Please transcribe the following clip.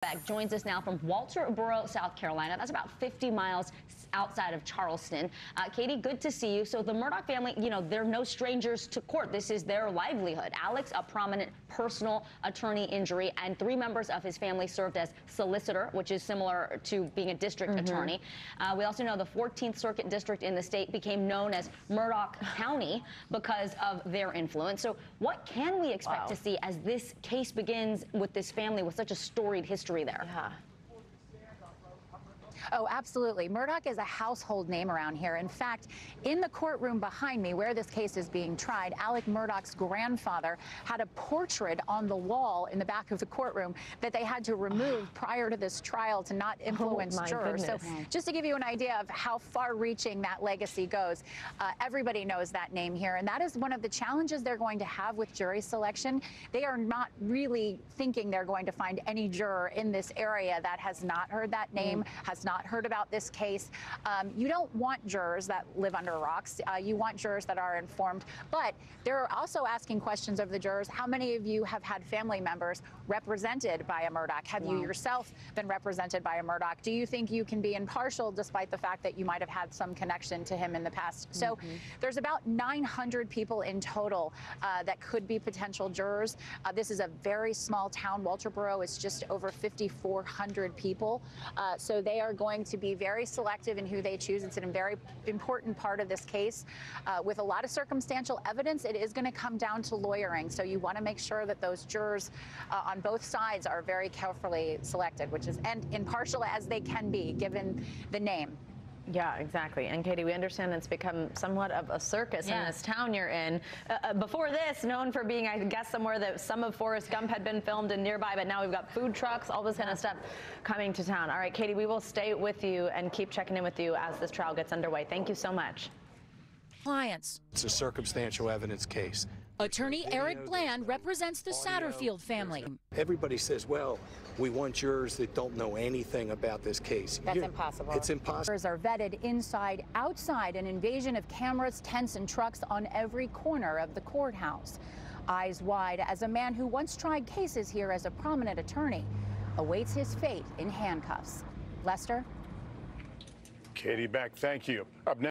Beck joins us now from Walterboro, South Carolina. That's about 50 miles outside of Charleston. Catie, good to see you. So the Murdaugh family, they're no strangers to court. This is their livelihood. Alex, a prominent personal attorney injury, and 3 members of his family served as solicitor, which is similar to being a district attorney. We also know the 14th Circuit District in the state became known as Murdaugh County because of their influence. So what can we expect to see as this case begins with this family with such a storied history there? Yeah. Oh, absolutely. Murdaugh is a household name around here. In fact, in the courtroom behind me where this case is being tried, Alec Murdaugh's grandfather had a portrait on the wall in the back of the courtroom that they had to remove prior to this trial to not influence jurors. Goodness. So just to give you an idea of how far-reaching that legacy goes, everybody knows that name here, and that is one of the challenges they're going to have with jury selection. They are not really thinking they're going to find any juror in this area that has not heard that name, has not heard about this case. You don't want jurors that live under rocks. You want jurors that are informed. But they're also asking questions of the jurors. How many of you have had family members represented by a Murdaugh? Have you yourself been represented by a Murdaugh? Do you think you can be impartial despite the fact that you might have had some connection to him in the past? So there's about 900 people in total that could be potential jurors. This is a very small town. Walterboro is just over 5,400 people. So they are going to be very selective in who they choose. It's a very important part of this case. With a lot of circumstantial evidence, it is going to come down to lawyering. So you want to make sure that those jurors on both sides are very carefully selected, which is and impartial as they can be, given the name. Yeah, exactly. And Catie, we understand it's become somewhat of a circus in this town you're in. Before this, known for being, I guess, somewhere that some of Forrest Gump had been filmed in nearby, but now we've got food trucks, all this kind of stuff coming to town. All right, Catie, we will stay with you and keep checking in with you as this trial gets underway. Thank you so much. Clients. It's a circumstantial evidence case. Attorney Eric Bland represents the Satterfield family. Everybody says, well, we want jurors that don't know anything about this case. That's impossible. It's impossible. Jurors are vetted inside, outside, an invasion of cameras, tents, and trucks on every corner of the courthouse. Eyes wide as a man who once tried cases here as a prominent attorney awaits his fate in handcuffs. Lester? Catie Beck, thank you. Up next.